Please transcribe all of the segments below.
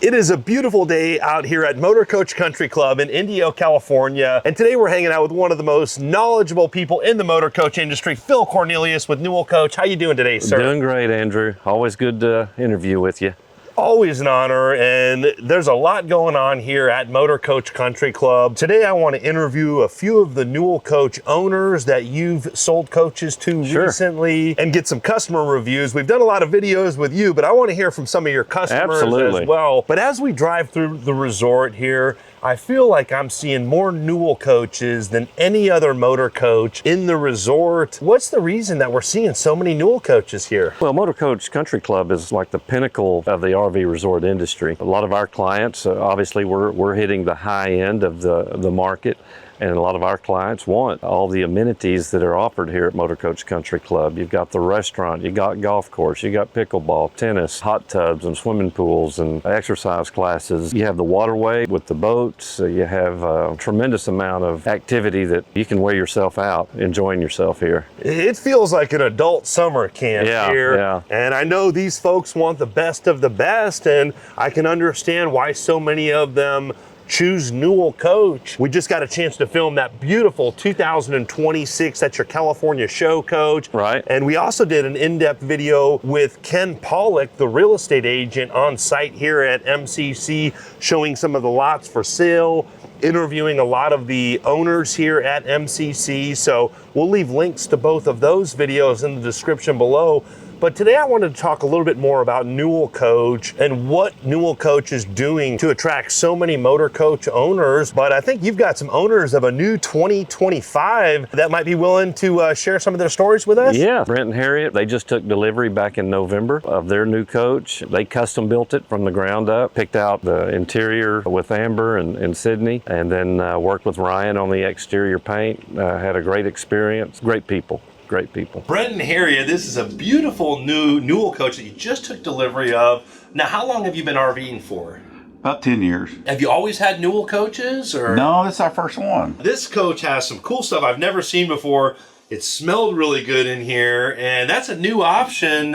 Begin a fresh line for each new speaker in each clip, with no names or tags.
It is a beautiful day out here at Motorcoach Country Club in Indio, California. And today we're hanging out with one of the most knowledgeable people in the motor coach industry, Phil Cornelius with Newell Coach. How you doing today, sir?
Doing great, Andrew. Always good to interview with you.
Always an honor, and there's a lot going on here at Motorcoach Country Club. Today I want to interview a few of the Newell Coach owners that you've sold coaches to recently and get some customer reviews. We've done a lot of videos with you, but I want to hear from some of your customers as well. But as we drive through the resort here, I feel like I'm seeing more Newell coaches than any other motor coach in the resort. What's the reason that we're seeing so many Newell coaches here?
Well, Motorcoach Country Club is like the pinnacle of the RV resort industry. A lot of our clients, obviously we're hitting the high end of the market, and a lot of our clients want all the amenities that are offered here at Motorcoach Country Club. You've got the restaurant, you got golf course, you got pickleball, tennis, hot tubs and swimming pools and exercise classes. You have the waterway with the boats. You have a tremendous amount of activity that you can wear yourself out enjoying yourself here.
It feels like an adult summer camp here.
Yeah.
And I know these folks want the best of the best, and I can understand why so many of them choose Newell Coach. We just got a chance to film that beautiful 2026, that's your California show coach.
Right.
And we also did an in-depth video with Ken Pollock, the real estate agent on site here at MCC, showing some of the lots for sale, interviewing a lot of the owners here at MCC. So we'll leave links to both of those videos in the description below. But today I wanted to talk a little bit more about Newell Coach and what Newell Coach is doing to attract so many motor coach owners. But I think you've got some owners of a new 2025 that might be willing to share some of their stories with us.
Yeah, Brent and Harriet, they just took delivery back in November of their new coach. They custom built it from the ground up, picked out the interior with Amber and Sydney, and then worked with Ryan on the exterior paint. Had a great experience, great people. Great people.
Brent and Harriet, this is a beautiful new Newell Coach that you just took delivery of. Now, how long have you been RVing for?
About 10 years.
Have you always had Newell coaches? Or?
No, it's our first one.
This coach has some cool stuff I've never seen before. It smelled really good in here, and that's a new option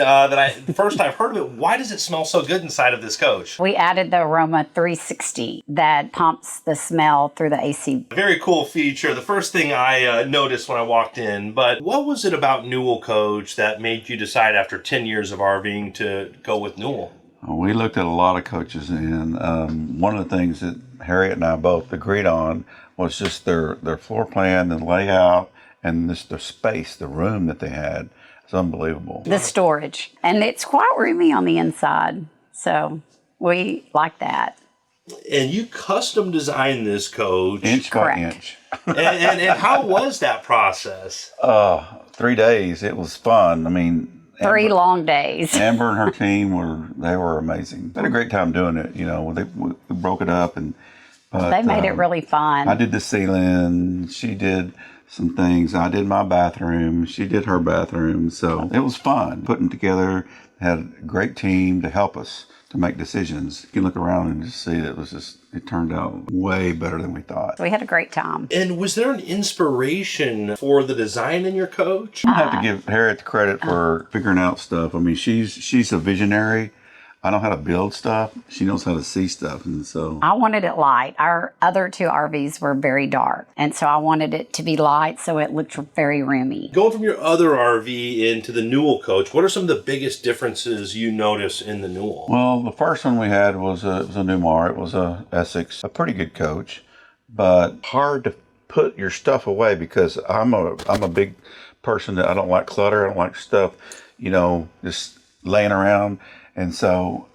first I've heard of it. Why does it smell so good inside of this coach?
We added the Aroma 360 that pumps the smell through the AC.
Very cool feature. The first thing I noticed when I walked in, but what was it about Newell Coach that made you decide after 10 years of RVing to go with Newell?
We looked at a lot of coaches, and one of the things that Harriet and I both agreed on was just their floor plan, the layout, and the space, the room that they had. It's unbelievable.
The storage. And it's quite roomy on the inside. So we like that.
And you custom designed this coach.
Inch by inch.
and how was that process?
3 days. It was fun. I mean,
3 long days.
Amber and her team were amazing. Had a great time doing it. You know, we broke it up, but
they made it really fun.
I did the ceiling. She did some things. I did my bathroom. She did her bathroom. So it was fun putting together. Had a great team to help us to make decisions. You can look around and just see that it turned out way better than we thought.
We had a great time.
And was there an inspiration for the design in your coach?
I have to give Harriet the credit for figuring out stuff. I mean, she's a visionary. I know how to build stuff. She knows how to see stuff, and so
I wanted it light. Our other 2 RVs were very dark, and so I wanted it to be light so it looked very roomy.
Going from your other RV into the Newell Coach, what are some of the biggest differences you notice in the Newell?
Well, the first one we had was a Newmar. It was a Essex, a pretty good coach, but hard to put your stuff away because I'm a big person that I don't like clutter. I don't like stuff, just laying around. And so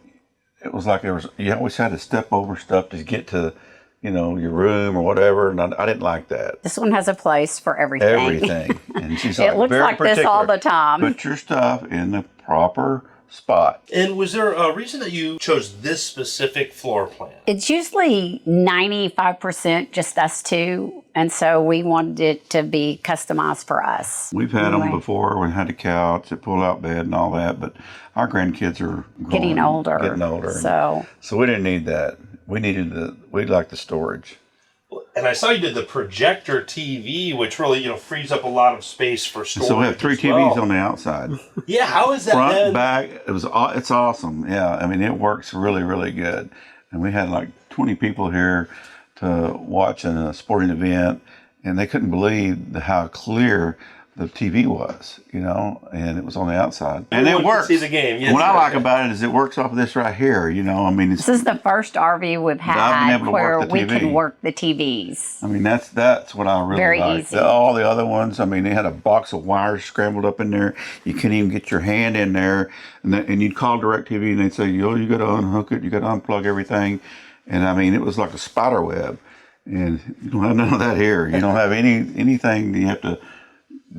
it was like you always had to step over stuff to get to, your room or whatever. And I didn't like that.
This one has a place for everything.
Everything. And she's
it looks
very
like
particular.
this all the time.
Put your stuff in the proper spot.
And was there a reason that you chose this specific floor plan?
It's usually 95% just us 2. And so we wanted it to be customized for us.
We've had them before. We had a couch, a pull-out bed and all that. But our grandkids are
getting older.
So we didn't need that. We liked the storage.
And I saw you did the projector TV, which really, frees up a lot of space for storage.
So we have 3 TVs on the outside.
Yeah, how is that?
Front, back, it's awesome. Yeah, I mean, it works really, really good. and we had like 20 people here to watch a sporting event, and they couldn't believe how clear the TV was, and it was on the outside. And it works.
See the game. Yes,
What I like about it is it works off of this right here, I mean,
This is the first RV we've had where we can work the TVs.
I mean, that's what I really
Very
like.
easy.
All the other ones, I mean, they had a box of wires scrambled up in there. You couldn't even get your hand in there. And you'd call DirecTV and they'd say, you got to unhook it, you got to unplug everything. And I mean, it was like a spider web. And you don't have none of that here. You don't have anything that you have to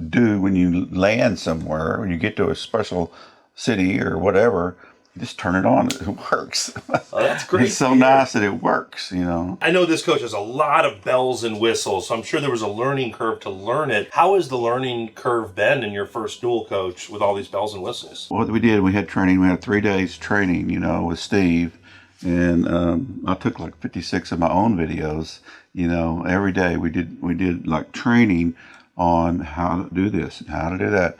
do when you land somewhere, when you get to a special city or whatever. You just turn it on, it works.
Oh, that's great.
It's so nice that it works,
I know this coach has a lot of bells and whistles, so I'm sure there was a learning curve to learn it. How has the learning curve been in your first Newell coach with all these bells and whistles?
What we did, we had training. We had 3 days training, with Steve. And I took like 56 of my own videos, every day we did like training on how to do this and how to do that.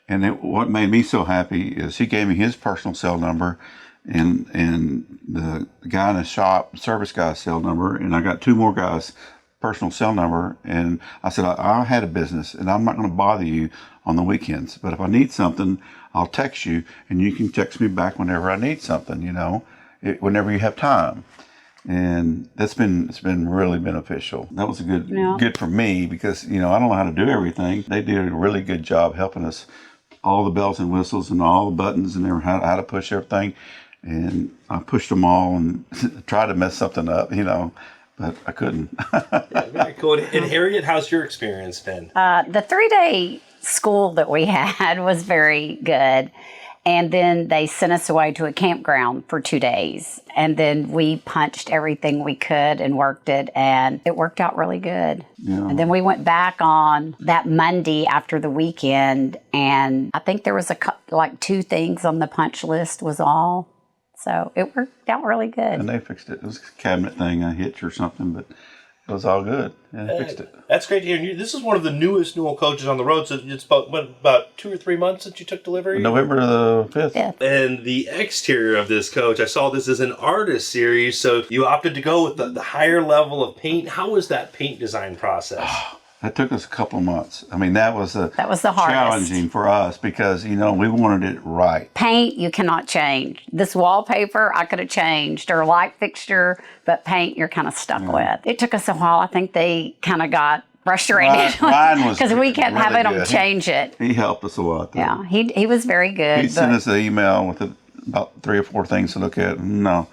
And what made me so happy is he gave me his personal cell number and the guy in the shop, service guy's cell number, and I got 2 more guys' personal cell number. And I said, I had a business and I'm not going to bother you on the weekends, but if I need something, I'll text you and you can text me back whenever I need something, whenever you have time. And it's been really beneficial. That was good for me because, I don't know how to do everything. They did a really good job helping us, all the bells and whistles and all the buttons and how to push everything. And I pushed them all and tried to mess something up, but I couldn't.
Yeah, very cool. And Harriet, how's your experience been?
The 3-day school that we had was very good. And then they sent us away to a campground for 2 days. And then we punched everything we could and worked it. And it worked out really good.
Yeah.
And then we went back on that Monday after the weekend. And I think there was like 2 things on the punch list was all. So it worked out really good.
And they fixed it. It was a cabinet thing, a hitch or something, but it was all good. And they fixed it.
That's great to hear. This is one of the newest Newell coaches on the road. So it's about 2 or 3 months since you took delivery?
November the 5th.
Yeah.
And the exterior of this coach, I saw this as an artist series. So you opted to go with the higher level of paint. How was that paint design process?
That took us a couple of months. I mean, that was the
hardest.
Challenging for us because, we wanted it right.
Paint, you cannot change. This wallpaper, I could have changed, or light fixture, but paint, you're kind of stuck with. It took us a while. I think they kind of got frustrated
Ryan was
because we kept
really
having them
good.
Change it.
He helped us a lot. Though.
Yeah, he was very good.
He sent us an email with about 3 or 4 things to look at. No,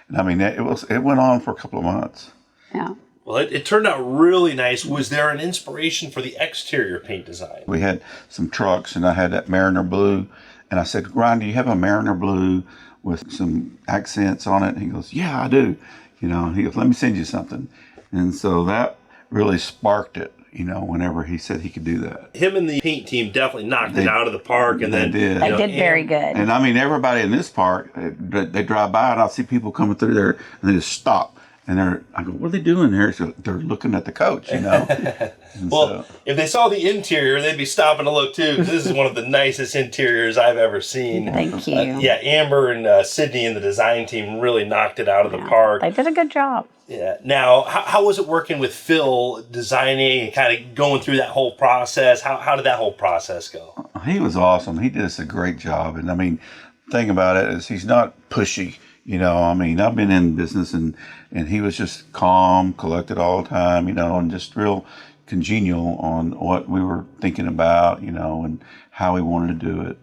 and I mean, it went on for a couple of months.
Yeah.
Well, it turned out really nice. Was there an inspiration for the exterior paint design?
We had some trucks, and I had that Mariner blue, and I said, Ryan, do you have a Mariner blue with some accents on it? And he goes, yeah, I do. He goes, let me send you something. And so that really sparked it, whenever he said he could do that.
Him and the paint team definitely knocked it out of the park. And
They did.
They did very good.
And I mean, everybody in this park, they drive by, and I'll see people coming through there, and they just stop. And I go, what are they doing here? So they're looking at the coach,
Well, if they saw the interior, they'd be stopping to look too, because this is one of the nicest interiors I've ever seen.
Thank you.
Amber and Sydney and the design team really knocked it out of the park.
They did a good job.
Yeah. Now, how was it working with Phil, designing and kind of going through that whole process? How did that whole process go?
He was awesome. He did us a great job. And I mean, the thing about it is he's not pushy. I mean, I've been in business and he was just calm, collected all the time, and just real congenial on what we were thinking about, and how we wanted to do it.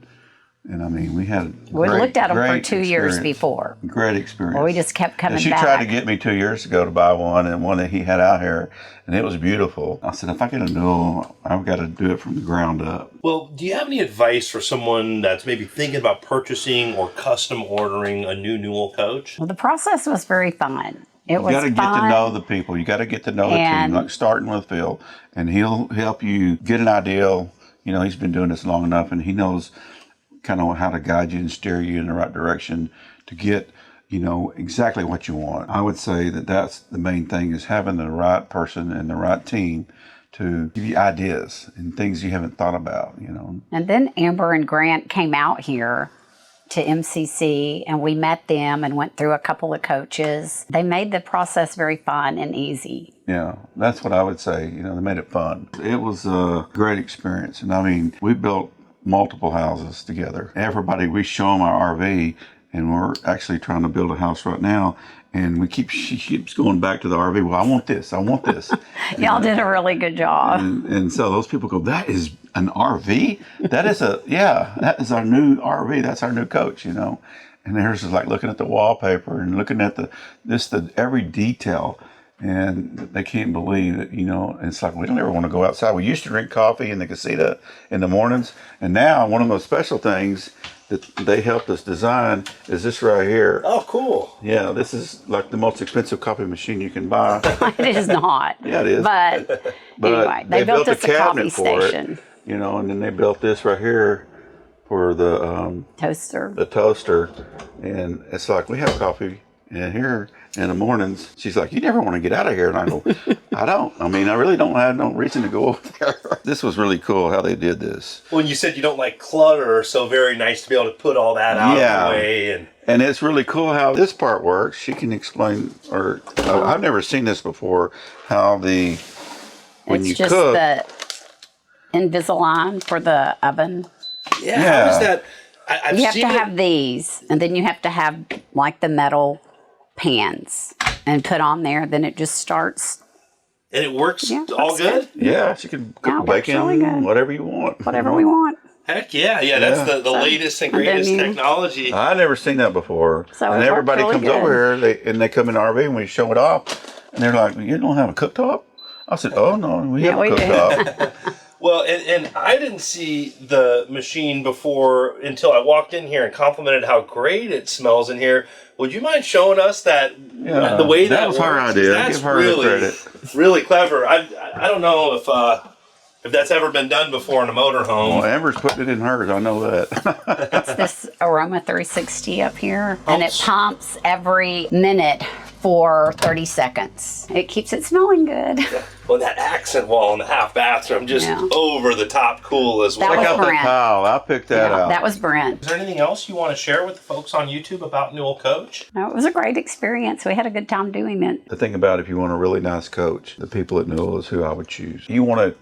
And I mean, we
looked at them for 2 years before.
Great experience.
Well, we just kept coming back.
She tried to get me 2 years ago to buy one, and one that he had out here, and it was beautiful. I said, if I get a Newell, I've got to do it from the ground up.
Well, do you have any advice for someone that's maybe thinking about purchasing or custom ordering a new Newell coach?
Well, the process was very fun. You
got to get to know the people. You got to get to know the team, like starting with Phil, and he'll help you get an idea. He's been doing this long enough, and he knows kind of how to guide you and steer you in the right direction to get, exactly what you want. I would say that that's the main thing, is having the right person and the right team to give you ideas and things you haven't thought about,
And then Amber and Grant came out here to MCC, and we met them and went through a couple of coaches. They made the process very fun and easy.
Yeah, that's what I would say. You know, they made it fun. It was a great experience. And I mean, we built multiple houses together. Everybody, we show them our RV, and we're actually trying to build a house right now. And she keeps going back to the RV. Well, I want this. I want this.
Y'all did a really good job.
And so those people go, that is an RV? That is that is our new RV. That's our new coach, you know. And theirs is like looking at the wallpaper and looking at every detail. And they can't believe that, you know, it's like, we don't ever want to go outside. We used to drink coffee in the casita in the mornings. And now one of those special things that they helped us design is this right here.
Oh, cool.
Yeah, this is like the most expensive coffee machine you can buy.
It is not.
Yeah, it is.
But anyway, they built us a coffee station.
You know, and then they built this right here for the
Toaster.
The toaster. And it's like, we have coffee in here in the mornings. She's like, you never want to get out of here. And I go, I don't. I mean, I really don't have no reason to go over there. This was really cool how they did this.
When you said you don't like clutter, so very nice to be able to put all that out of the way.
And it's really cool how this part works. She can explain, or I've never seen this before, how when
it's
you
just
cook.
The Invisalign for the oven.
Yeah, how is that?
You have to have these, and then you have to have like the metal pans and put on there. Then it just starts.
And it works
Yeah,
all
works
good?
Yeah, she can cook bacon,
really good.
whatever you want.
Whatever we want.
Heck yeah. Yeah, that's the latest and greatest technology.
I never seen that before.
So
and
it
everybody
worked
comes
really
over here, they come in the RV and we show it off. And they're like, you don't have a cooktop? I said, oh, no, we have a
we do.
cooktop.
Well, and I didn't see the machine before until I walked in here and complimented how great it smells in here. Would you mind showing us the way that
was
works?
her idea.
That's
Give her
really,
the credit.
really clever. I don't know if that's ever been done before in a motorhome.
Well, Amber's putting it in hers. I know that.
It's this Aroma 360 up here, and it pumps every minute for 30 seconds. It keeps it smelling good.
Well, that accent wall in the half bathroom, just over the top cool as well.
That
Check
was
out
Brent.
that tile. I picked that out.
That was Brent.
Is there anything else you want to share with the folks on YouTube about Newell Coach?
No, it was a great experience. We had a good time doing it.
The thing about if you want a really nice coach, the people at Newell is who I would choose. You want it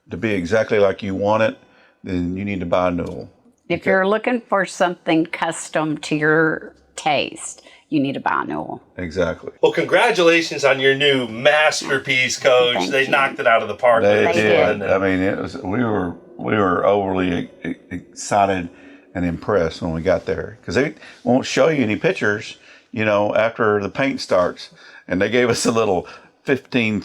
to be exactly like you want it, then you need to buy Newell.
If you're looking for something custom to your taste, you need to buy Newell.
Exactly.
Well, congratulations on your new masterpiece, Coach.
Thank
They
you.
knocked it out of the park.
They
with this
did.
one.
I mean, it was. We were overly excited and impressed when we got there because they won't show you any pictures, you know, after the paint starts. And they gave us a little 15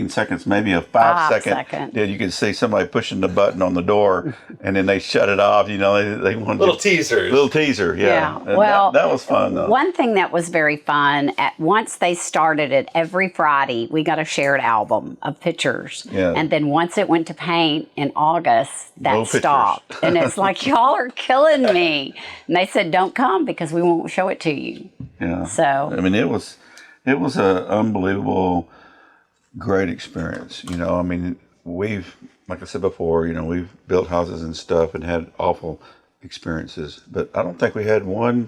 seconds, maybe a 5-second. Yeah, you could see somebody pushing the button on the door, and then they shut it off. You know, they wanted
Little teasers.
Little teaser, yeah. And
well,
that was fun though.
One thing that was very fun, once they started it, every Friday we got a shared album of pictures.
Yeah.
And then once it went to paint in August, that
No pictures.
stopped. And it's like, y'all are killing me. And they said, don't come because we won't show it to you.
Yeah.
So,
I mean, it was an unbelievable, great experience. You know, I mean, like I said before, you know, we've built houses and stuff and had awful experiences, but I don't think we had one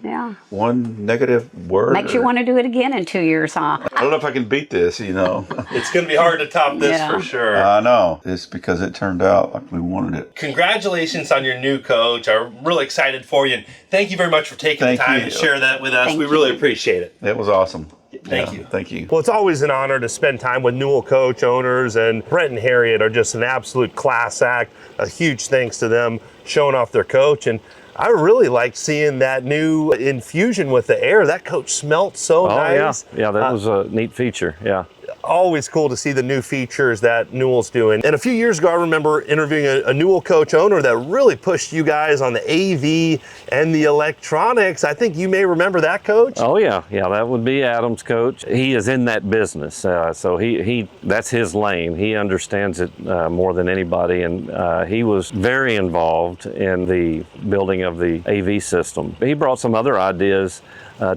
negative word.
makes you want to do it again in 2 years, huh?
I don't know if I can beat this, you know.
It's going to be hard to top this
Yeah.
for sure.
I know. It's because it turned out like we wanted it.
Congratulations on your new coach. I'm really excited for you. And thank you very much for taking the
Thank
time
you.
to share that with us.
Thank
We
you.
really appreciate it.
It was awesome.
Thank you.
Thank you.
Well, it's always an honor to spend time with Newell Coach owners, and Brent and Harriet are just an absolute class act. A huge thanks to them showing off their coach. And I really like seeing that new infusion with the air. That coach smelt so nice.
Yeah, that was a neat feature. Yeah.
Always cool to see the new features that Newell's doing. And a few years ago, I remember interviewing a Newell Coach owner that really pushed you guys on the AV and the electronics. I think you may remember that, Coach.
Oh yeah, that would be Adam's coach. He is in that business, so he that's his lane. He understands it more than anybody, and he was very involved in the building of the AV system. He brought some other ideas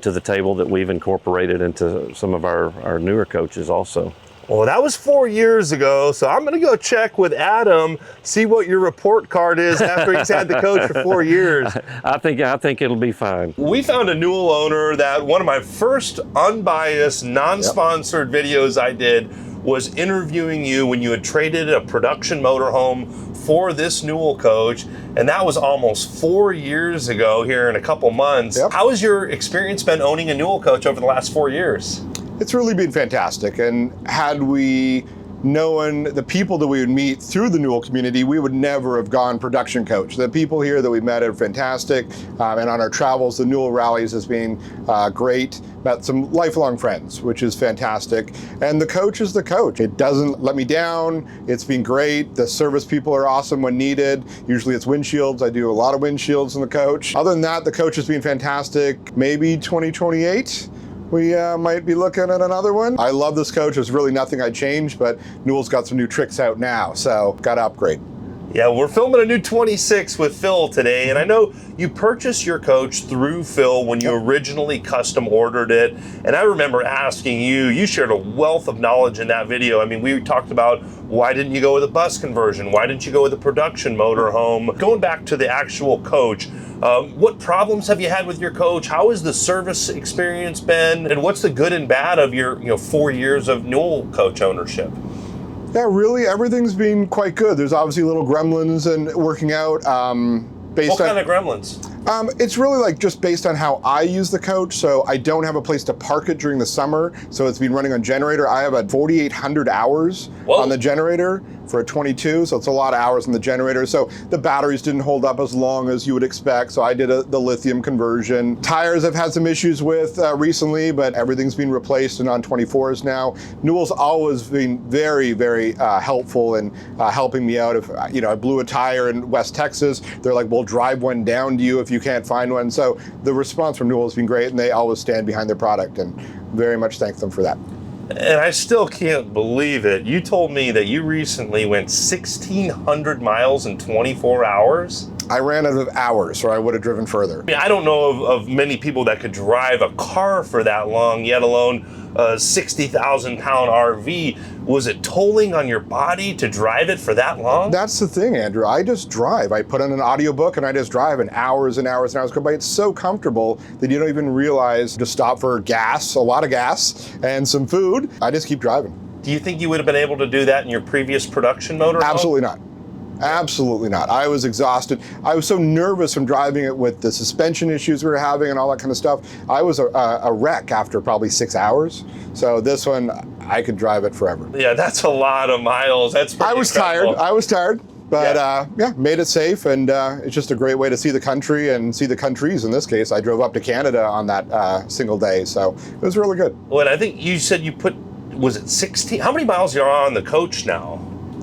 to the table that we've incorporated into some of our newer coaches also.
Well, that was 4 years ago, so I'm going to go check with Adam, see what your report card is after he's had the coach for 4 years.
I think it'll be fine.
We found a Newell owner that one of my first unbiased, non-sponsored videos I did was interviewing you when you had traded a production motorhome for this Newell coach, and that was almost 4 years ago here in a couple months.
Yep.
How has your experience been owning a Newell coach over the last 4 years?
It's really been fantastic, and had we known the people that we would meet through the Newell community, we would never have gone production coach. The people here that we met are fantastic, and on our travels, the Newell rallies has been great. Met some lifelong friends, which is fantastic. And the coach is the coach. It doesn't let me down. It's been great. The service people are awesome when needed. Usually it's windshields. I do a lot of windshields in the coach. Other than that, the coach has been fantastic. Maybe 2028. We might be looking at another one. I love this coach. There's really nothing I'd change, but Newell's got some new tricks out now, so got to upgrade.
Yeah, we're filming a new 26 with Phil today, and I know you purchased your coach through Phil when you originally custom ordered it, and I remember asking you, you shared a wealth of knowledge in that video. I mean, we talked about why didn't you go with a bus conversion? Why didn't you go with a production motorhome? Going back to the actual coach, what problems have you had with your coach? How has the service experience been? And what's the good and bad of your 4 years of Newell coach ownership?
Yeah, really, everything's been quite good. There's obviously little gremlins and working out.
What kind of gremlins?
It's really like just based on how I use the coach. So I don't have a place to park it during the summer. So it's been running on generator. I have 4,800 hours on the generator for a 22. So it's a lot of hours on the generator. So the batteries didn't hold up as long as you would expect. So I did the lithium conversion. Tires I've had some issues with recently, but everything's been replaced and on 24s now. Newell's always been very, very helpful in helping me out. If I blew a tire in West Texas, they're like, we'll drive one down to you if you can't find one. So the response from Newell has been great, and they always stand behind their product, and very much thank them for that.
And I still can't believe it. You told me that you recently went 1,600 miles in 24 hours.
I ran out of hours, or I would have driven further.
I mean, I don't know of many people that could drive a car for that long, yet alone a 60,000 pound RV. Was it tolling on your body to drive it for that long?
That's the thing, Andrew. I just drive. I put on an audiobook and I just drive, and hours and hours and hours go by. It's so comfortable that you don't even realize to stop for gas, a lot of gas, and some food. I just keep driving.
Do you think you would have been able to do that in your previous production motor?
Absolutely not. Absolutely not. I was exhausted. I was so nervous from driving it with the suspension issues we were having and all that kind of stuff. I was a wreck after probably 6 hours. So this one, I could drive it forever.
Yeah, that's a lot of miles. That's pretty incredible.
I was tired. But made it safe, and it's just a great way to see the country and see the countries. In this case, I drove up to Canada on that single day, so it was really good.
Well, and I think you said you put, was it 16? How many miles are on the coach now?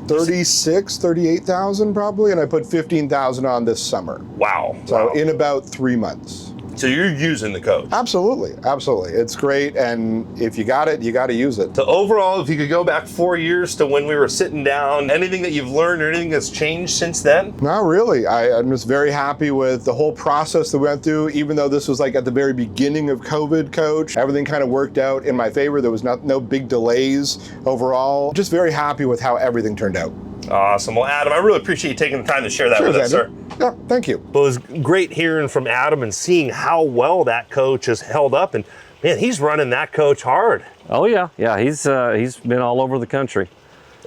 38,000 probably, and I put 15,000 on this summer.
Wow.
So in about 3 months.
So you're using the coach?
Absolutely, absolutely. It's great, and if you got it, you got to use it.
So overall, if you could go back 4 years to when we were sitting down, anything that you've learned or anything that's changed since then?
Not really. I'm just very happy with the whole process that we went through, even though this was like at the very beginning of COVID, Coach. Everything kind of worked out in my favor. There was no big delays overall. Just very happy with how everything turned out.
Awesome. Well, Adam, I really appreciate you taking the time to share that with us, sir.
Yeah, thank you.
Well, it was great hearing from Adam and seeing how well that coach has held up. And man, he's running that coach hard.
Oh yeah, he's been all over the country.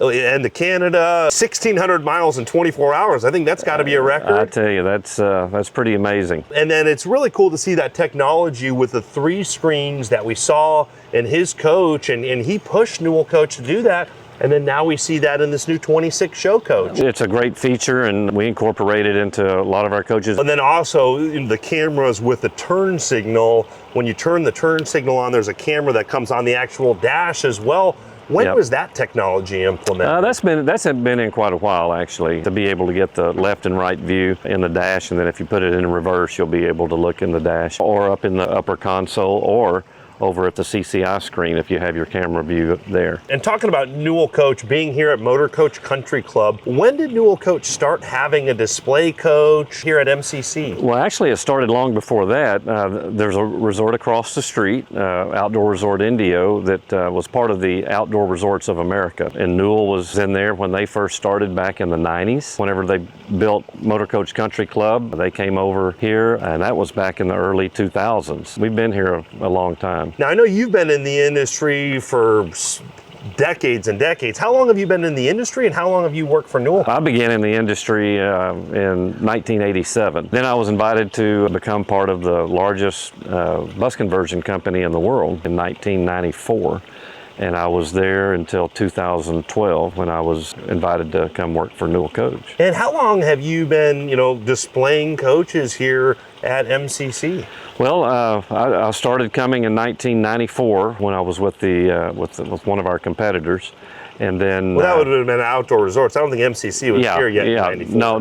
And to Canada, 1,600 miles in 24 hours. I think that's got to be a record.
I tell you, that's pretty amazing.
And then it's really cool to see that technology with the 3 screens that we saw in his coach, and he pushed Newell Coach to do that. And then now we see that in this new 26 show coach.
It's a great feature, and we incorporate it into a lot of our coaches.
And then also the cameras with the turn signal. When you turn the turn signal on, there's a camera that comes on the actual dash as well. When was that technology implemented?
That's been in quite a while, actually, to be able to get the left and right view in the dash, and then if you put it in reverse, you'll be able to look in the dash or up in the upper console or over at the CCI screen if you have your camera view there.
And talking about Newell Coach being here at Motorcoach Country Club, when did Newell Coach start having a display coach here at MCC?
Well, actually, it started long before that. There's a resort across the street, Outdoor Resort Indio, that was part of the Outdoor Resorts of America. And Newell was in there when they first started back in the 90s. Whenever they built Motorcoach Country Club, they came over here, and that was back in the early 2000s. We've been here a long time.
Now, I know you've been in the industry for decades and decades. How long have you been in the industry, and how long have you worked for Newell?
I began in the industry in 1987. Then I was invited to become part of the largest bus conversion company in the world in 1994. And I was there until 2012 when I was invited to come work for Newell Coach.
And how long have you been, displaying coaches here at MCC?
Well, I started coming in 1994 when I was with with one of our competitors, and then
that would have been Outdoor Resorts. I don't think MCC was here yet. In 94.
No,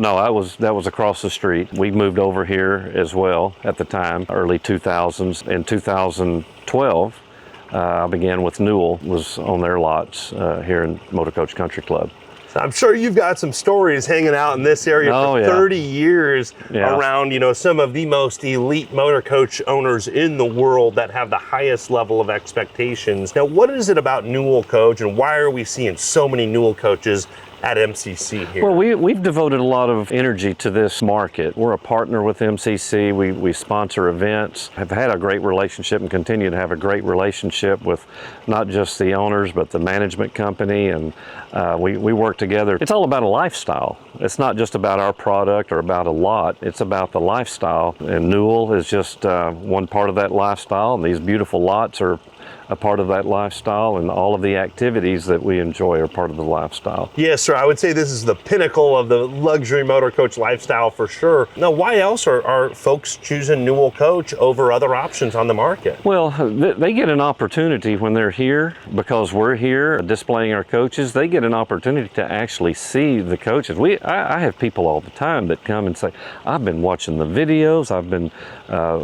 that was across the street. We moved over here as well at the time, early 2000s. In 2012. I began with Newell, was on their lots here in Motorcoach Country Club.
So I'm sure you've got some stories hanging out in this area for 30 years around, some of the most elite motor coach owners in the world that have the highest level of expectations. Now, what is it about Newell Coach, and why are we seeing so many Newell coaches at MCC here?
Well, we've devoted a lot of energy to this market. We're a partner with MCC. We sponsor events, have had a great relationship and continue to have a great relationship with not just the owners, but the management company, and we work together. It's all about a lifestyle. It's not just about our product or about a lot. It's about the lifestyle, and Newell is just one part of that lifestyle, and these beautiful lots are a part of that lifestyle, and all of the activities that we enjoy are part of the lifestyle.
Yes, sir. I would say this is the pinnacle of the luxury motor coach lifestyle for sure. Now, why else are folks choosing Newell Coach over other options on the market?
Well, they get an opportunity when they're here, because we're here displaying our coaches. They get an opportunity to actually see the coaches. I have people all the time that come and say, I've been watching the videos, I've been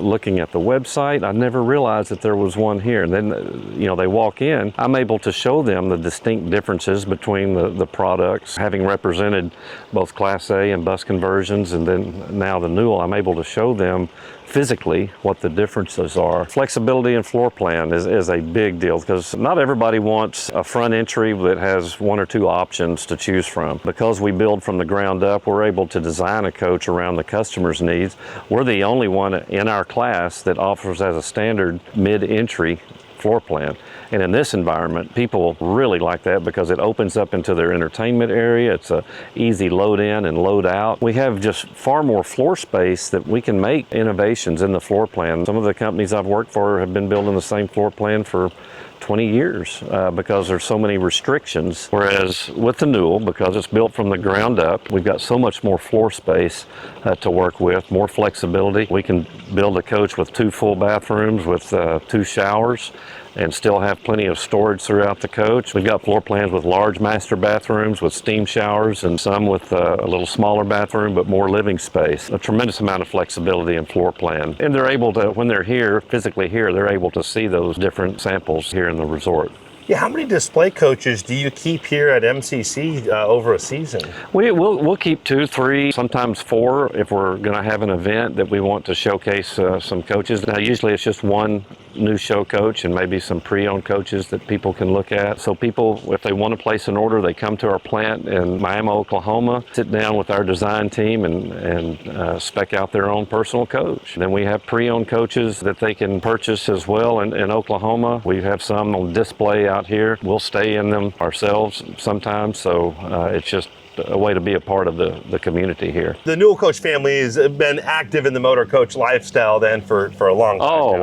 looking at the website, I never realized that there was one here. And then they walk in, I'm able to show them the distinct differences between the products. Having represented both Class A and bus conversions, and then now the Newell, I'm able to show them physically what the differences are. Flexibility in floor plan is a big deal, because not everybody wants a front entry that has one or two options to choose from. Because we build from the ground up, we're able to design a coach around the customer's needs. We're the only one in our class that offers as a standard mid-entry floor plan. And in this environment, people really like that because it opens up into their entertainment area. It's a easy load in and load out. We have just far more floor space that we can make innovations in the floor plan. Some of the companies I've worked for have been building the same floor plan for 20 years because there's so many restrictions. Whereas with the Newell, because it's built from the ground up, we've got so much more floor space to work with, more flexibility. We can build a coach with 2 full bathrooms with 2 showers and still have plenty of storage throughout the coach. We've got floor plans with large master bathrooms with steam showers, and some with a little smaller bathroom but more living space. A tremendous amount of flexibility in floor plan. And they're able to, when they're here, physically here, they're able to see those different samples here in the resort.
Yeah, how many display coaches do you keep here at MCC over a season?
We'll keep 2, 3, sometimes 4 if we're going to have an event that we want to showcase some coaches. Now, usually it's just one new show coach and maybe some pre-owned coaches that people can look at. So people, if they want to place an order, they come to our plant in Miami, Oklahoma, sit down with our design team and spec out their own personal coach. Then we have pre-owned coaches that they can purchase as well in Oklahoma. We have some on display out here. We'll stay in them ourselves sometimes, so it's just a way to be a part of the community here.
The Newell Coach family has been active in the motor coach lifestyle then for a long time.
Oh,
now.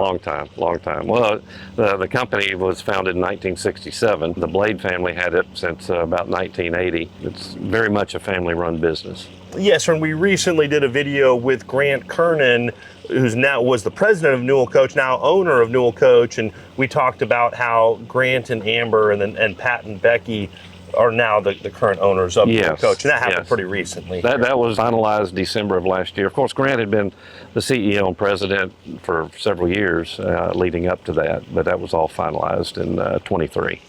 long time. Well, the company was founded in 1967. The Blade family had it since about 1980. It's very much a family-run business.
Yes, and we recently did a video with Grant Kernan, who's now was the president of Newell Coach, now owner of Newell Coach, and we talked about how Grant and Amber and Pat and Becky are now the current owners of
Yes,
Motorcoach, and that happened
yes.
pretty recently.
That was finalized December of last year. Of course, Grant had been the CEO and president for several years leading up to that, but that was all finalized in 23.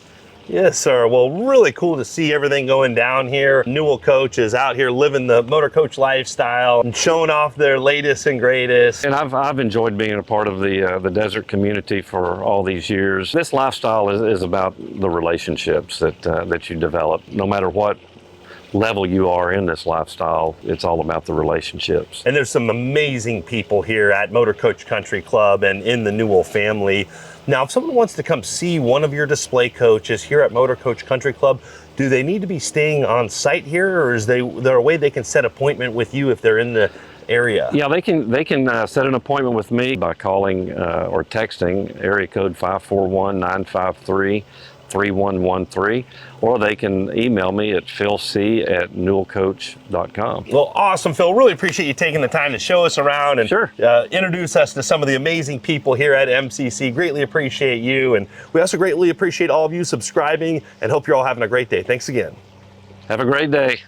Yes, sir. Well, really cool to see everything going down here. Newell Coach is out here living the Motorcoach lifestyle and showing off their latest and greatest.
And I've enjoyed being a part of the desert community for all these years. This lifestyle is about the relationships that you develop. No matter what level you are in this lifestyle, it's all about the relationships.
And there's some amazing people here at Motorcoach Country Club and in the Newell family. Now, if someone wants to come see one of your display coaches here at Motorcoach Country Club, do they need to be staying on site here, or is there a way they can set an appointment with you if they're in the area?
Yeah, they can set an appointment with me by calling or texting area code 541-953-3113, or they can email me at philc@newellcoach.com.
Well, awesome, Phil. Really appreciate you taking the time to show us around and
Sure.
Introduce us to some of the amazing people here at MCC. Greatly appreciate you, and we also greatly appreciate all of you subscribing, and hope you're all having a great day. Thanks again.
Have a great day.